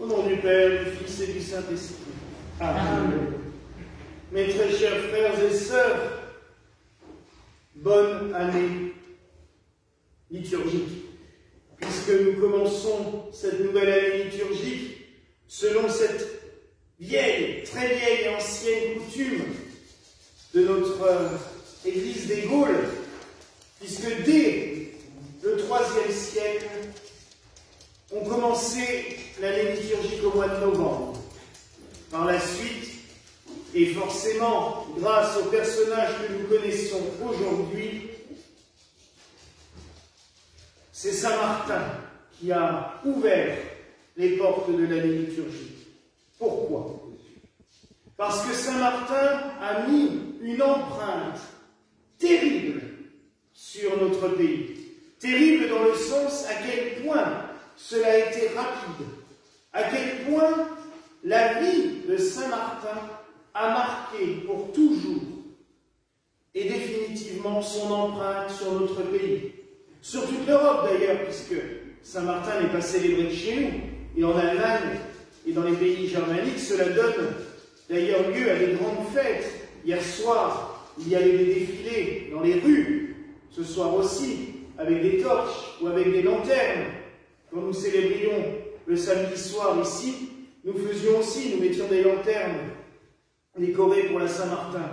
Au nom du Père, du Fils et du Saint-Esprit. Amen. Mes très chers frères et sœurs, bonne année liturgique, puisque nous commençons cette nouvelle année liturgique selon cette vieille, très vieille et ancienne coutume de notre Église des Gaules, puisque dès le IIIe siècle, on commençait l'année liturgique au mois de novembre. Par la suite, et forcément grâce aux personnages que nous connaissons aujourd'hui, c'est Saint Martin qui a ouvert les portes de l'année liturgique. Pourquoi? Parce que Saint Martin a mis une empreinte terrible sur notre pays. Terrible dans le sens à quel point cela a été rapide, à quel point la vie de Saint Martin a marqué pour toujours et définitivement son empreinte sur notre pays. Sur toute l'Europe d'ailleurs, puisque Saint Martin n'est pas célébré chez nous, et en Allemagne et dans les pays germaniques, cela donne d'ailleurs lieu à des grandes fêtes. Hier soir, il y avait des défilés dans les rues, ce soir aussi, avec des torches ou avec des lanternes. Quand nous célébrions le samedi soir ici, nous faisions aussi, nous mettions des lanternes décorées pour la Saint-Martin.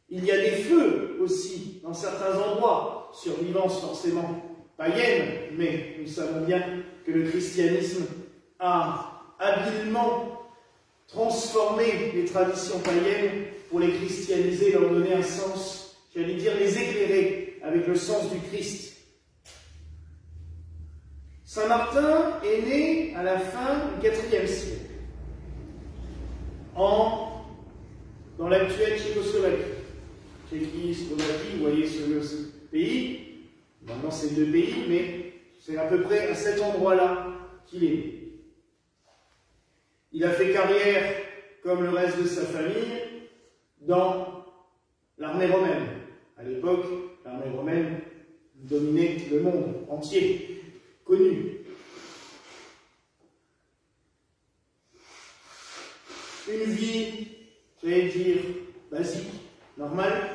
Il y a des feux aussi dans certains endroits, survivance forcément païenne, mais nous savons bien que le christianisme a habilement transformé les traditions païennes pour les christianiser, leur donner un sens, j'allais dire les éclairer avec le sens du Christ. Saint Martin est né à la fin du IVe siècle, dans l'actuelle Tchécoslovaquie. Tchécoslovaquie, vous voyez ce pays, maintenant c'est deux pays, mais c'est à peu près à cet endroit-là qu'il est né. Il a fait carrière, comme le reste de sa famille, dans l'armée romaine. À l'époque, l'armée romaine dominait le monde entier, connu. Une vie, j'allais dire, basique, normale.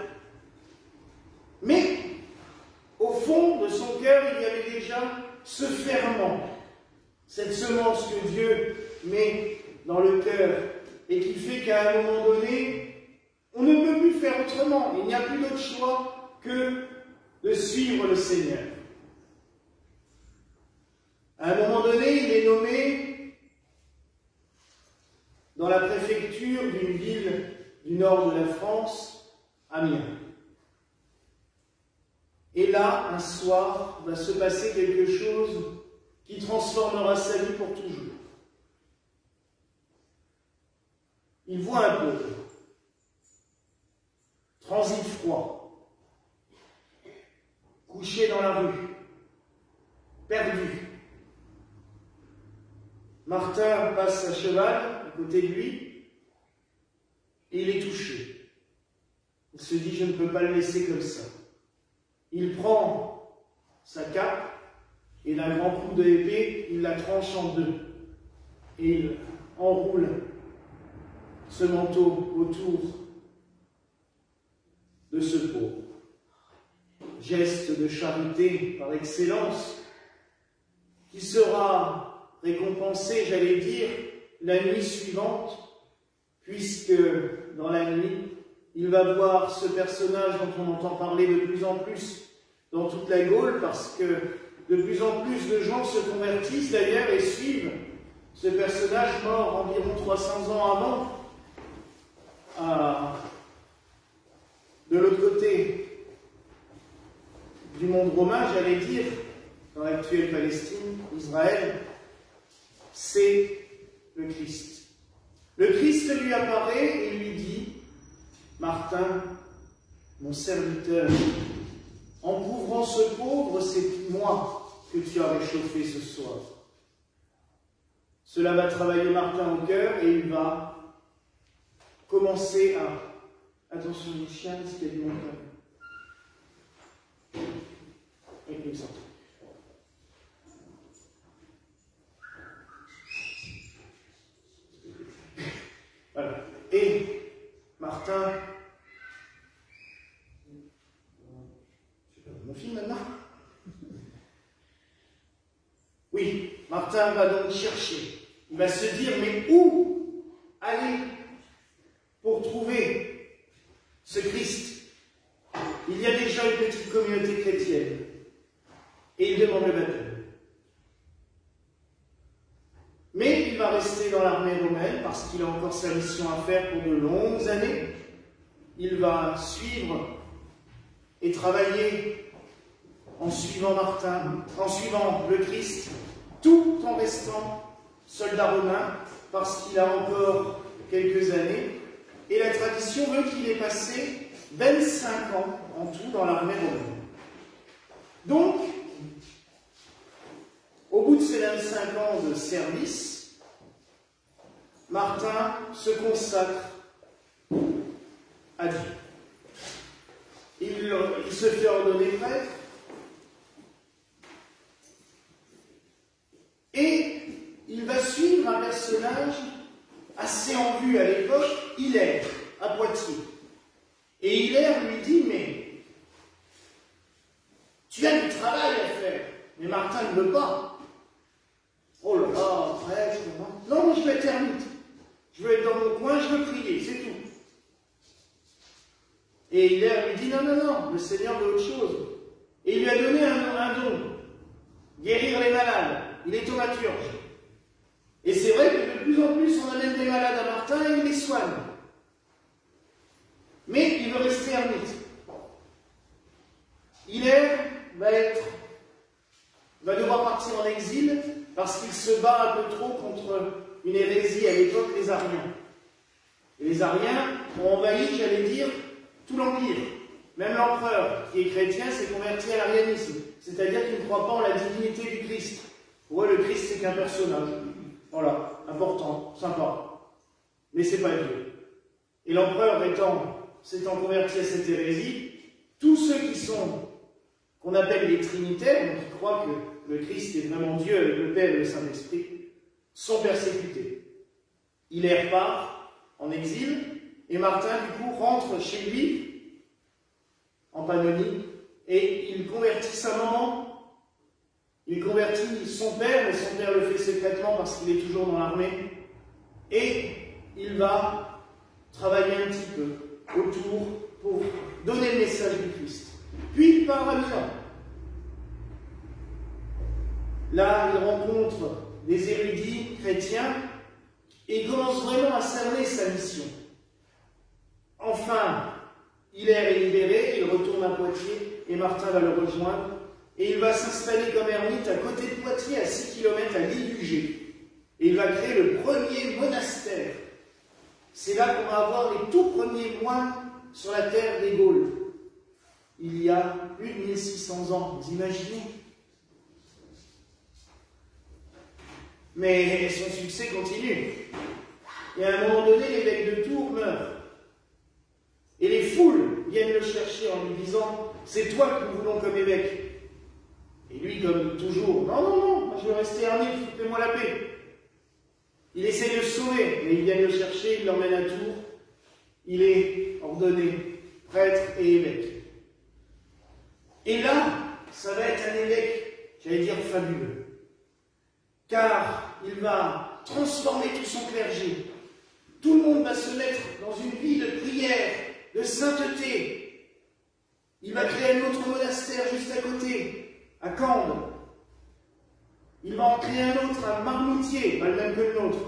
Mais, au fond de son cœur, il y avait déjà ce ferment, cette semence que Dieu met dans le cœur et qui fait qu'à un moment donné, on ne peut plus faire autrement. Il n'y a plus d'autre choix que de suivre le Seigneur. À un moment donné, il est nommé dans la préfecture d'une ville du nord de la France, Amiens. Et là, un soir, va se passer quelque chose qui transformera sa vie pour toujours. Il voit un pauvre, transit froid, couché dans la rue, perdu. Martin passe à cheval à côté de lui et il est touché. Il se dit, je ne peux pas le laisser comme ça. Il prend sa cape et d'un grand coup d'épée, il la tranche en deux et il enroule ce manteau autour de ce pauvre. Geste de charité par excellence qui sera récompensé, j'allais dire, la nuit suivante, puisque dans la nuit, il va voir ce personnage dont on entend parler de plus en plus dans toute la Gaule, parce que de plus en plus de gens se convertissent d'ailleurs et suivent ce personnage mort environ 300 ans avant, de l'autre côté du monde romain, j'allais dire, dans l'actuelle Palestine, Israël, c'est le Christ. Le Christ lui apparaît et lui dit, Martin, mon serviteur, en couvrant ce pauvre, c'est moi que tu as réchauffé ce soir. Cela va travailler Martin au cœur et il va commencer à... Attention les chiens, est-ce qu'il y a du monde là? Oui, il me semble. On filme maintenant? Oui, Martin va donc chercher. Il va se dire, mais où aller pour trouver ce Christ? Il y a déjà une petite communauté chrétienne. Et il demande le baptême. Mais il va rester dans l'armée romaine parce qu'il a encore sa mission à faire pour de longues années. Il va suivre et travailler en suivant Martin, en suivant le Christ, tout en restant soldat romain parce qu'il a encore quelques années. Et la tradition veut qu'il ait passé 25 ans en tout dans l'armée romaine. Donc, au bout de ces 25 ans de service, Martin se consacre à Dieu. Il se fait ordonner prêtre et il va suivre un personnage assez en vue à l'époque, Hilaire, à Poitiers. Et Hilaire lui dit, mais tu as du travail à faire. Mais Martin ne veut pas. Oh là là, prêtre, non, mais je vais être ermite. Je veux être dans mon coin, je veux prier, c'est tout. Et Hilaire lui dit, non, non, non, le Seigneur veut autre chose. Et il lui a donné un don, guérir les malades. Il est thaumaturge. Et c'est vrai que de plus en plus, on amène des malades à Martin et il les soigne. Mais il veut rester ermite. Hilaire va devoir partir en exil parce qu'il se bat un peu trop contre une hérésie à l'époque, les Ariens. Et les Ariens ont envahi, j'allais dire, tout l'Empire. Même l'empereur, qui est chrétien, s'est converti à l'arianisme. C'est-à-dire qu'il ne croit pas en la divinité du Christ. Pour eux, le Christ, c'est qu'un personnage. Voilà, important, sympa. Mais c'est pas Dieu. Et l'empereur s'étant converti à cette hérésie, tous ceux qu'on appelle les trinitaires, donc qui croient que le Christ est vraiment Dieu avec le Père et le Saint-Esprit, sont persécutés. Hilaire part en exil, et Martin, du coup, rentre chez lui, en Pannonie, et il convertit sa maman. Il convertit son père, mais son père le fait secrètement parce qu'il est toujours dans l'armée. Et il va travailler un petit peu autour pour donner le message du Christ. Puis il part à Milan. Là, il rencontre des érudits chrétiens et il commence vraiment à cerner sa mission. Enfin, Hilaire est libéré, il retourne à Poitiers et Martin va le rejoindre. Et il va s'installer comme ermite à côté de Poitiers, à 6 km à l'île du Gé. Et il va créer le premier monastère. C'est là qu'on va avoir les tout premiers moines sur la terre des Gaules. Il y a plus de 1600 ans, vous imaginez? Mais son succès continue. Et à un moment donné, l'évêque de Tours meurt. Et les foules viennent le chercher en lui disant « C'est toi que nous voulons comme évêque ». Et lui, comme toujours, non, non, non, moi je veux rester ermite, faites-moi la paix. Il essaie de le sauver, mais ils viennent le chercher, il l'emmène à Tours. Il est ordonné prêtre et évêque. Et là, ça va être un évêque, j'allais dire fabuleux. Car il va transformer tout son clergé. Tout le monde va se mettre dans une vie de prière, de sainteté. Il va créer un autre monastère juste à côté, à Cambes. Il va en créer un autre à Marmoutier, pas le même que le nôtre,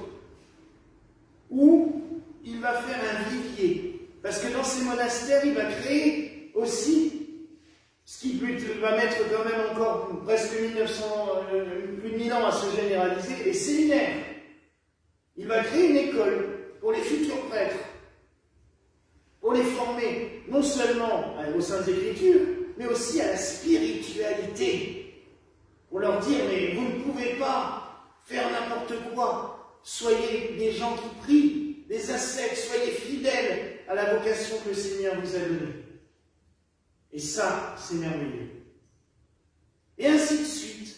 où il va faire un vivier. Parce que dans ces monastères, il va créer aussi, ce qui va mettre quand même encore presque plus de 1000 ans à se généraliser, les séminaires. Il va créer une école pour les futurs prêtres, pour les former non seulement aux Saintes Écritures, mais aussi à la spiritualité. Pour leur dire, mais vous ne pouvez pas faire n'importe quoi. Soyez des gens qui prient, des ascètes, soyez fidèles à la vocation que le Seigneur vous a donnée. Et ça, c'est merveilleux. Et ainsi de suite,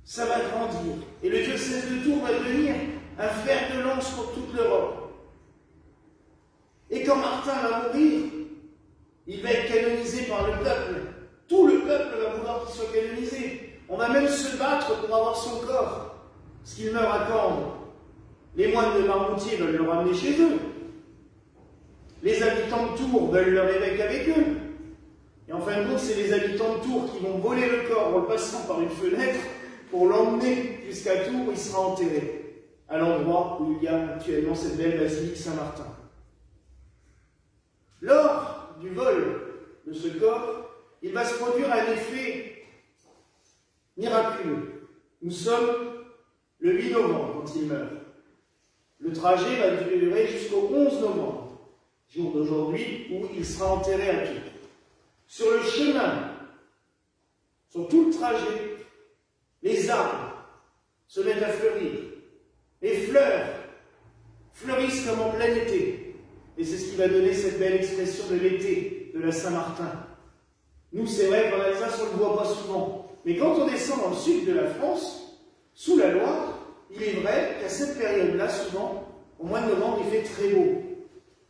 ça va grandir. Et le diocèse de Tours va devenir un fer de lance pour toute l'Europe. Et quand Martin va mourir, il va être canonisé par le peuple. Tout le peuple encore qu'il soit canonisé. On va même se battre pour avoir son corps, parce qu'il meurt à Cambre. Les moines de Marmoutier veulent le ramener chez eux. Les habitants de Tours veulent leur évêque avec eux. Et en fin de compte, c'est les habitants de Tours qui vont voler le corps en le passant par une fenêtre pour l'emmener jusqu'à Tours où il sera enterré, à l'endroit où il y a actuellement cette belle basilique Saint-Martin. Lors du vol de ce corps, il va se produire un effet miraculeux. Nous sommes le 8 novembre quand il meurt. Le trajet va durer jusqu'au 11 novembre, jour d'aujourd'hui où il sera enterré à Tours. Sur le chemin, sur tout le trajet, les arbres se mettent à fleurir. Les fleurs fleurissent comme en plein été. Et c'est ce qui va donner cette belle expression de l'été, de la Saint-Martin. Nous, c'est vrai qu'en Alsace, on ne le voit pas souvent. Mais quand on descend dans le sud de la France, sous la Loire, il est vrai qu'à cette période-là, souvent, au mois de novembre, il fait très beau.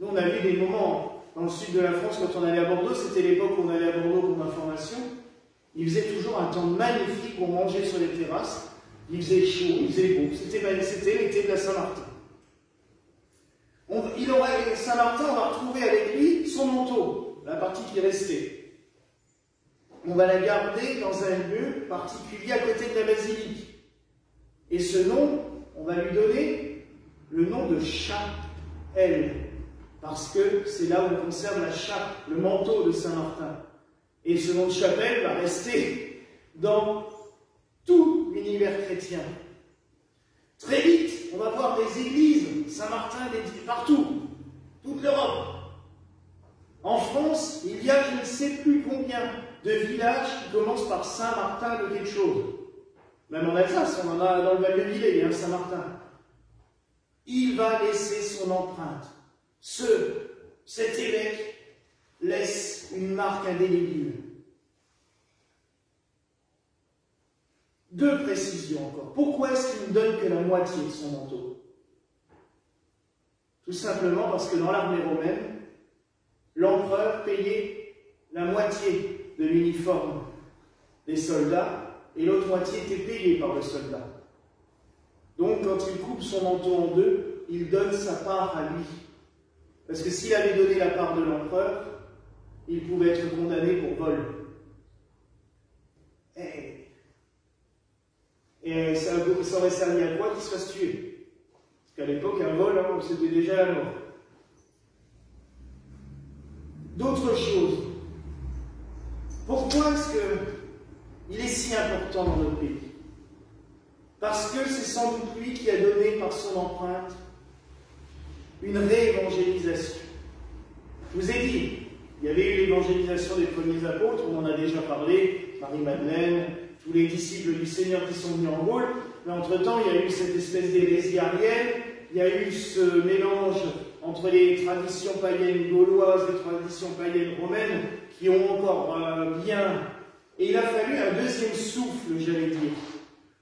Nous, on a vu des moments dans le sud de la France, quand on allait à Bordeaux, c'était l'époque où on allait à Bordeaux pour information. Il faisait toujours un temps magnifique pour manger sur les terrasses. Il faisait chaud, il faisait beau. C'était l'été de la Saint-Martin. Saint-Martin, on va retrouver avec lui son manteau, la partie qui restait. On va la garder dans un lieu particulier à côté de la basilique. Et ce nom, on va lui donner le nom de chapelle, parce que c'est là où on conserve la chape, le manteau de Saint-Martin. Et ce nom de chapelle va rester dans tout l'univers chrétien. Très vite, on va voir des églises Saint-Martin partout, toute l'Europe. En France, il y a je ne sais plus combien de villages qui commencent par Saint-Martin de quelque chose. Même en Alsace, on en a dans le Val-de-Villers, hein, Saint-Martin. Il va laisser son empreinte. Cet évêque laisse une marque indélébile. Deux précisions encore. Pourquoi est-ce qu'il ne donne que la moitié de son manteau? Tout simplement parce que dans l'armée romaine, l'empereur payait la moitié de l'uniforme des soldats et l'autre moitié était payée par le soldat. Donc quand il coupe son manteau en deux, il donne sa part à lui. Parce que s'il avait donné la part de l'empereur, il pouvait être condamné pour vol. Et ça aurait servi à quoi qu'il se fasse tuer? Parce qu'à l'époque, un vol, hein, c'était déjà la mort. D'autres choses. Pourquoi est-ce qu'il est si important dans notre pays? Parce que c'est sans doute lui qui a donné par son empreinte une réévangélisation. Je vous ai dit, il y avait eu l'évangélisation des premiers apôtres, on en a déjà parlé, Marie-Madeleine, tous les disciples du Seigneur qui sont venus en Gaule, mais entre-temps, il y a eu cette espèce d'hérésie arienne, il y a eu ce mélange entre les traditions païennes gauloises et les traditions païennes romaines qui ont encore bien... Et il a fallu un deuxième souffle, j'allais dire,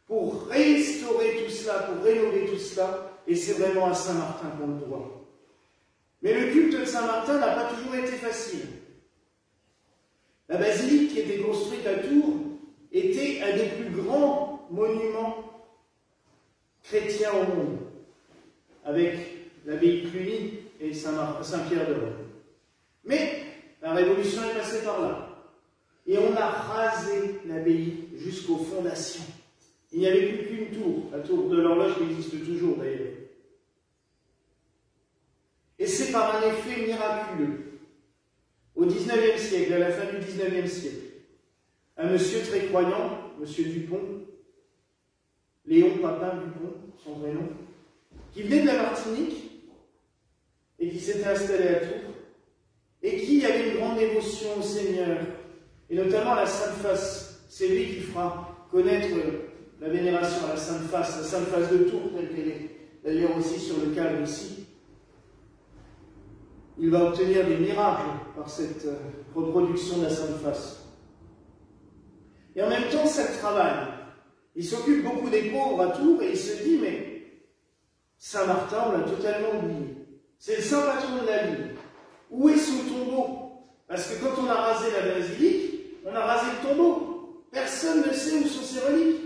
pour restaurer tout cela, pour rénover tout cela, et c'est vraiment à Saint-Martin qu'on le doit. Mais le culte de Saint-Martin n'a pas toujours été facile. La basilique qui était construite à Tours était un des plus grands monuments chrétiens au monde, avec l'abbaye de Cluny et Saint-Pierre de Rome. Mais la Révolution est passée par là. Et on a rasé l'abbaye jusqu'aux fondations. Il n'y avait plus qu'une tour, la tour de l'horloge qui existe toujours d'ailleurs. Et c'est par un effet miraculeux. Au XIXe siècle, à la fin du XIXe siècle, un monsieur très croyant, monsieur Dupont, Léon Papin Dupont, son vrai nom, qui venait de la Martinique et qui s'était installé à Tours et qui avait une grande dévotion au Seigneur et notamment à la Sainte Face. C'est lui qui fera connaître la vénération à la Sainte Face de Tours, telle qu'elle est d'ailleurs aussi sur le calme ici. Il va obtenir des miracles par cette reproduction de la Sainte Face. Et en même temps, ça le travaille. Il s'occupe beaucoup des pauvres à Tours et il se dit, mais Saint-Martin, on l'a totalement oublié. C'est le saint patron de la ville. Où est son tombeau? Parce que quand on a rasé la basilique, on a rasé le tombeau. Personne ne sait où sont ces reliques.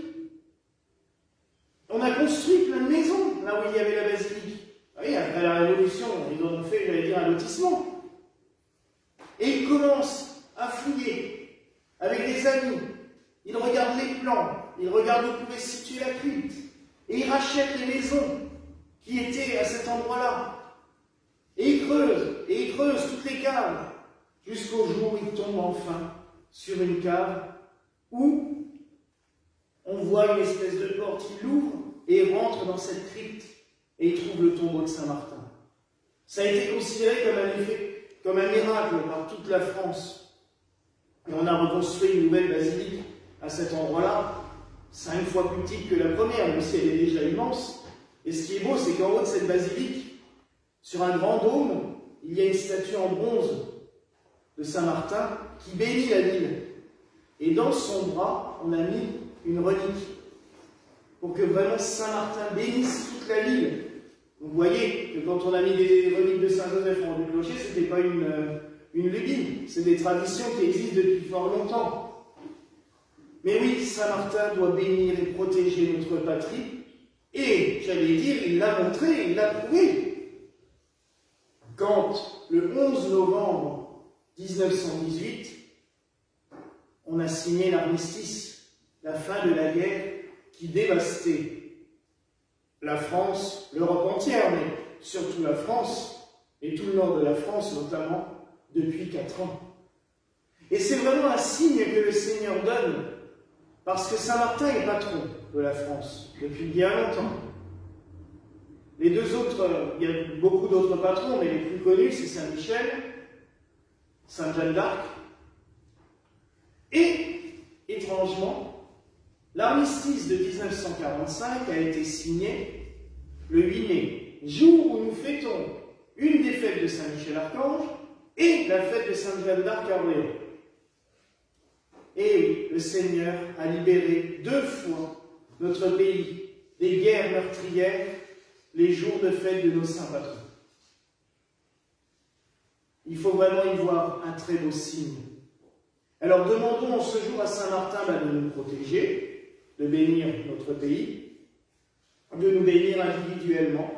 On a construit plein de maisons, là où il y avait la basilique. Oui, après la Révolution, ils en ont fait, j'allais dire, un lotissement. Et ils commencent à fouiller avec des amis. Ils regardent les plans, ils regardent où pouvait se situer la crypte. Et ils rachètent les maisons qui étaient à cet endroit-là. Et ils creusent toutes les caves, jusqu'au jour où ils tombent enfin sur une cave où on voit une espèce de porte. Ils l'ouvrent et ils rentrent dans cette crypte et ils trouvent le tombeau de Saint-Martin. Ça a été considéré comme un miracle par toute la France. Et on a reconstruit une nouvelle basilique à cet endroit-là, 5 fois plus petite que la première, même si elle est déjà immense. Et ce qui est beau, c'est qu'en haut de cette basilique, sur un grand dôme, il y a une statue en bronze de Saint-Martin qui bénit la ville. Et dans son bras, on a mis une relique pour que vraiment Saint-Martin bénisse toute la ville. Vous voyez que quand on a mis des reliques de Saint-Joseph en haut du clocher, ce n'était pas une lubie, c'est des traditions qui existent depuis fort longtemps. Mais oui, Saint-Martin doit bénir et protéger notre patrie, et, j'allais dire, il l'a montré, il l'a prouvé. Quand, le 11 novembre 1918, on a signé l'armistice, la fin de la guerre qui dévastait la France, l'Europe entière, mais surtout la France, et tout le nord de la France notamment, depuis 4 ans. Et c'est vraiment un signe que le Seigneur donne, parce que Saint-Martin est patron de la France depuis bien longtemps. Les deux autres, il y a beaucoup d'autres patrons, mais les plus connus, c'est Saint-Michel, Sainte-Jeanne d'Arc, et, étrangement, l'armistice de 1945 a été signé le 8 mai, jour où nous fêtons une des fêtes de Saint-Michel-Archange et la fête de Sainte-Jeanne d'Arc à Orléans. Et le Seigneur a libéré 2 fois notre pays des guerres meurtrières, les jours de fête de nos saints patrons. Il faut vraiment y voir un très beau signe. Alors demandons en ce jour à Saint-Martin de nous protéger, de bénir notre pays, de nous bénir individuellement,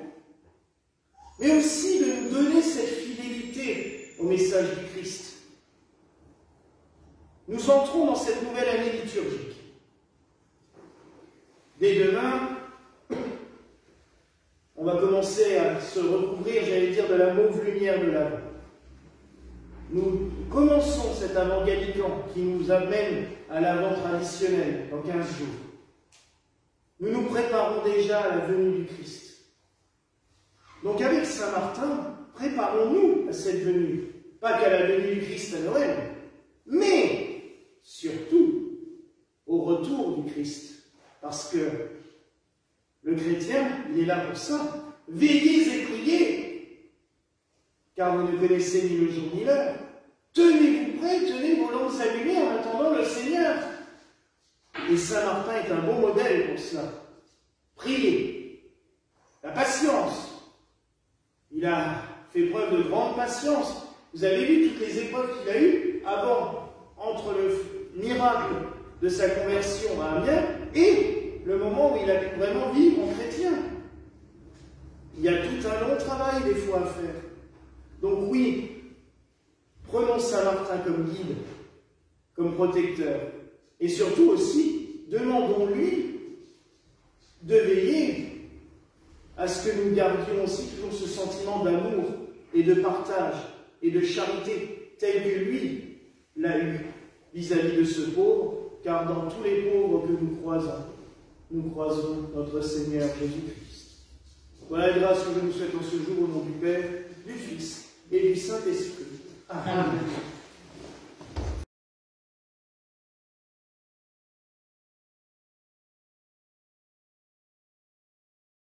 mais aussi de nous donner cette fidélité au message du Christ. Nous entrons dans cette nouvelle année liturgique. Dès demain, on va commencer à se recouvrir, j'allais dire, de la mauve lumière de l'Avent. Nous commençons cet Avent gallican qui nous amène à l'Avent traditionnel dans 15 jours. Nous nous préparons déjà à la venue du Christ. Donc avec Saint-Martin, préparons-nous à cette venue. Pas qu'à la venue du Christ à Noël, mais surtout au retour du Christ. Parce que le chrétien, il est là pour ça. Veillez et priez, car vous ne connaissez ni le jour ni l'heure. Tenez-vous prêts, tenez vos lampes allumées en attendant le Seigneur. Et Saint-Martin est un bon modèle pour cela. Priez. La patience. Il a fait preuve de grande patience. Vous avez vu toutes les épreuves qu'il a eues avant, entre le miracle de sa conversion à Amiens et le moment où il a pu vraiment vivre en chrétien. Il y a tout un long travail des fois à faire. Donc oui, prenons Saint-Martin comme guide, comme protecteur. Et surtout aussi, demandons-lui de veiller à ce que nous gardions aussi toujours ce sentiment d'amour et de partage et de charité tel que lui l'a eu vis-à-vis de ce pauvre, car dans tous les pauvres que nous croisons notre Seigneur Jésus-Christ. Voilà la grâce que je nous souhaite en ce jour au nom du Père, du Fils et du Saint-Esprit. Amen.